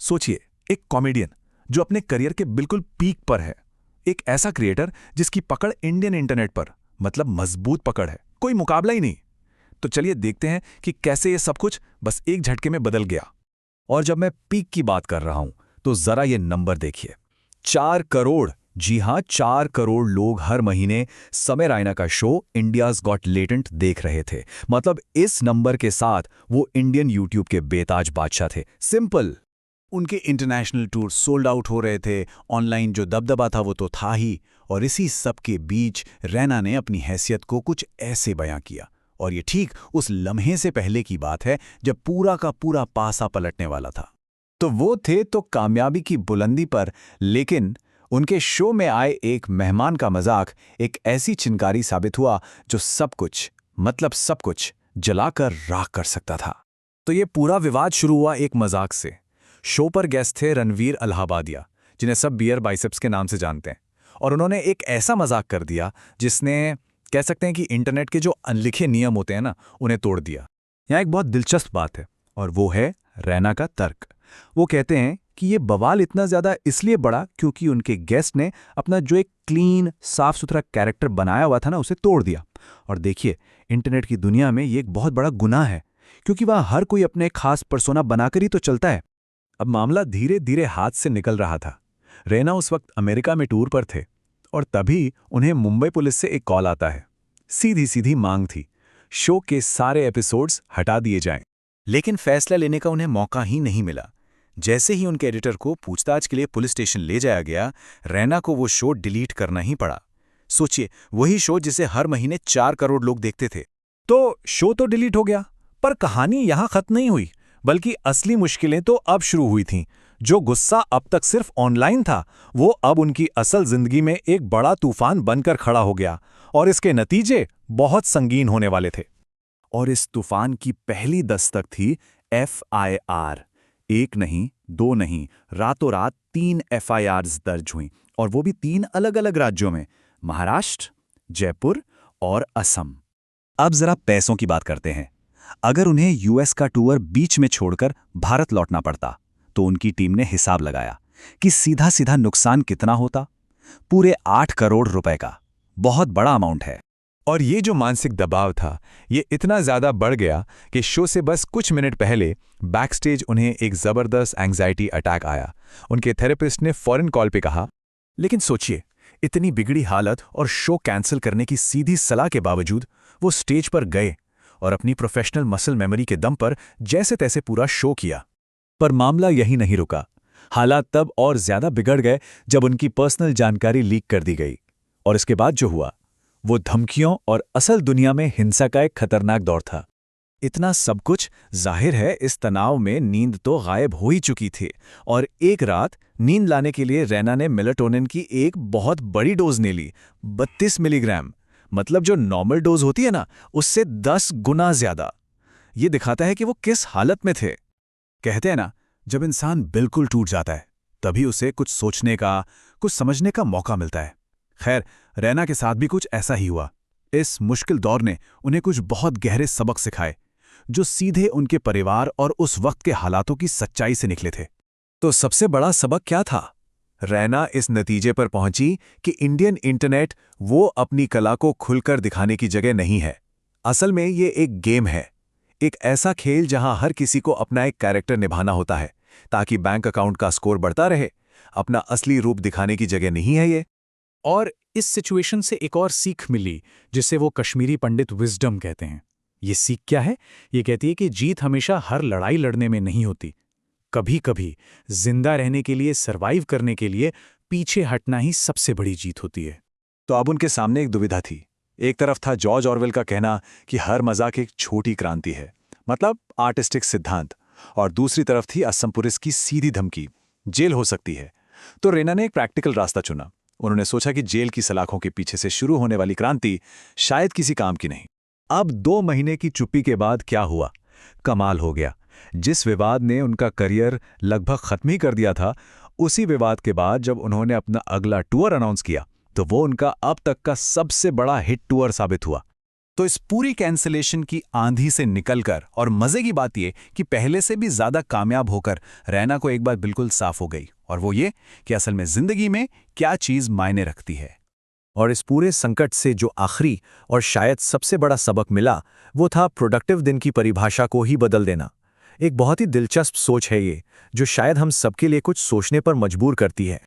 सोचिए, एक कॉमेडियन जो अपने करियर के बिल्कुल पीक पर है, एक ऐसा क्रिएटर जिसकी पकड़ इंडियन इंटरनेट पर मतलब मजबूत पकड़ है, कोई मुकाबला ही नहीं। तो चलिए देखते हैं कि कैसे ये सब कुछ बस एक झटके में बदल गया। और जब मैं पीक की बात कर रहा हूं तो जरा ये नंबर देखिए, 4 करोड़। जी हां, 4 करोड़ लोग हर महीने समय रैना का शो इंडियाज गॉट टैलेंट देख रहे थे। मतलब इस नंबर के साथ वो इंडियन यूट्यूब के बेताज बादशाह थे। सिंपल। उनके इंटरनेशनल टूर सोल्ड आउट हो रहे थे, ऑनलाइन जो दबदबा था वो तो था ही, और इसी सब के बीच रैना ने अपनी हैसियत को कुछ ऐसे बयां किया। और ये ठीक उस लम्हे से पहले की बात है जब पूरा का पूरा पासा पलटने वाला था। तो वो थे तो कामयाबी की बुलंदी पर, लेकिन उनके शो में आए एक मेहमान का मजाक एक ऐसी चिनगारी साबित हुआ जो सब कुछ, मतलब सब कुछ जलाकर राख कर सकता था। तो ये पूरा विवाद शुरू हुआ एक मजाक से। शो पर गेस्ट थे रणवीर अलाहाबादिया, जिन्हें सब बियर बाइसेप्स के नाम से जानते हैं, और उन्होंने एक ऐसा मजाक कर दिया जिसने, कह सकते हैं कि इंटरनेट के जो अनलिखे नियम होते हैं ना, उन्हें तोड़ दिया। यहाँ एक बहुत दिलचस्प बात है, और वो है रैना का तर्क। वो कहते हैं कि ये बवाल इतना ज्यादा इसलिए बढ़ा क्योंकि उनके गेस्ट ने अपना जो एक क्लीन साफ सुथरा कैरेक्टर बनाया हुआ था ना, उसे तोड़ दिया। और देखिए, इंटरनेट की दुनिया में ये एक बहुत बड़ा गुनाह है, क्योंकि वहां हर कोई अपने खास पर्सोना बनाकर ही तो चलता है। अब मामला धीरे धीरे हाथ से निकल रहा था। रैना उस वक्त अमेरिका में टूर पर थे, और तभी उन्हें मुंबई पुलिस से एक कॉल आता है। सीधी सीधी मांग थी, शो के सारे एपिसोड्स हटा दिए जाएं। लेकिन फैसला लेने का उन्हें मौका ही नहीं मिला। जैसे ही उनके एडिटर को पूछताछ के लिए पुलिस स्टेशन ले जाया गया, रैना को वो शो डिलीट करना ही पड़ा। सोचिए, वही शो जिसे हर महीने 4 करोड़ लोग देखते थे। तो शो तो डिलीट हो गया, पर कहानी यहां खत्म नहीं हुई, बल्कि असली मुश्किलें तो अब शुरू हुई थीं। जो गुस्सा अब तक सिर्फ ऑनलाइन था, वो अब उनकी असल जिंदगी में एक बड़ा तूफान बनकर खड़ा हो गया, और इसके नतीजे बहुत संगीन होने वाले थे। और इस तूफान की पहली दस्तक थी FIR। एक नहीं, दो नहीं, रातों रात 3 FIRs दर्ज हुईं, और वो भी 3 अलग अलग राज्यों में, महाराष्ट्र, जयपुर और असम। अब जरा पैसों की बात करते हैं। अगर उन्हें US का टूर बीच में छोड़कर भारत लौटना पड़ता, तो उनकी टीम ने हिसाब लगाया कि सीधा सीधा नुकसान कितना होता। पूरे 8 करोड़ रुपए का। बहुत बड़ा अमाउंट है। और ये जो मानसिक दबाव था, ये इतना ज्यादा बढ़ गया कि शो से बस कुछ मिनट पहले बैकस्टेज उन्हें एक जबरदस्त एंग्जाइटी अटैक आया। उनके थेरेपिस्ट ने फौरन कॉल पे कहा। लेकिन सोचिए, इतनी बिगड़ी हालत और शो कैंसिल करने की सीधी सलाह के बावजूद वो स्टेज पर गए और अपनी प्रोफेशनल मसल मेमोरी के दम पर जैसे तैसे पूरा शो किया। पर मामला यही नहीं रुका। हालात तब और ज्यादा बिगड़ गए जब उनकी पर्सनल जानकारी लीक कर दी गई। और इसके बाद जो हुआ, वो धमकियों और असल दुनिया में हिंसा का एक खतरनाक दौर था। इतना सब कुछ, जाहिर है इस तनाव में नींद तो गायब हो ही चुकी थी, और एक रात नींद लाने के लिए रैना ने मेलाटोनिन की एक बहुत बड़ी डोज ले ली, 32 मिलीग्राम। मतलब जो नॉर्मल डोज होती है ना, उससे 10 गुना ज्यादा। ये दिखाता है कि वो किस हालत में थे। कहते हैं ना, जब इंसान बिल्कुल टूट जाता है, तभी उसे कुछ सोचने का, कुछ समझने का मौका मिलता है। खैर, रैना के साथ भी कुछ ऐसा ही हुआ। इस मुश्किल दौर ने उन्हें कुछ बहुत गहरे सबक सिखाए, जो सीधे उनके परिवार और उस वक्त के हालातों की सच्चाई से निकले थे। तो सबसे बड़ा सबक क्या था? रैना इस नतीजे पर पहुंची कि इंडियन इंटरनेट वो अपनी कला को खुलकर दिखाने की जगह नहीं है। असल में ये एक गेम है, एक ऐसा खेल जहां हर किसी को अपना एक कैरेक्टर निभाना होता है ताकि बैंक अकाउंट का स्कोर बढ़ता रहे। अपना असली रूप दिखाने की जगह नहीं है ये। और इस सिचुएशन से एक और सीख मिली, जिसे वो कश्मीरी पंडित विजडम कहते हैं। ये सीख क्या है? ये कहती है कि जीत हमेशा हर लड़ाई लड़ने में नहीं होती। कभी कभी जिंदा रहने के लिए, सरवाइव करने के लिए पीछे हटना ही सबसे बड़ी जीत होती है। तो अब उनके सामने एक दुविधा थी। एक तरफ था जॉर्ज ऑरवेल का कहना कि हर मजाक एक छोटी क्रांति है, मतलब आर्टिस्टिक सिद्धांत, और दूसरी तरफ थी असम पुलिस की सीधी धमकी, जेल हो सकती है। तो रैना ने एक प्रैक्टिकल रास्ता चुना। उन्होंने सोचा कि जेल की सलाखों के पीछे से शुरू होने वाली क्रांति शायद किसी काम की नहीं। अब 2 महीने की चुप्पी के बाद क्या हुआ? कमाल हो गया। जिस विवाद ने उनका करियर लगभग खत्म ही कर दिया था, उसी विवाद के बाद जब उन्होंने अपना अगला टूर अनाउंस किया, तो वो उनका अब तक का सबसे बड़ा हिट टूर साबित हुआ। तो इस पूरी कैंसिलेशन की आंधी से निकलकर, और मजे की बात ये कि पहले से भी ज्यादा कामयाब होकर, रैना को एक बात बिल्कुल साफ हो गई, और वो ये कि असल में जिंदगी में क्या चीज मायने रखती है। और इस पूरे संकट से जो आखिरी और शायद सबसे बड़ा सबक मिला, वो था प्रोडक्टिव दिन की परिभाषा को ही बदल देना। एक बहुत ही दिलचस्प सोच है ये, जो शायद हम सबके लिए कुछ सोचने पर मजबूर करती है।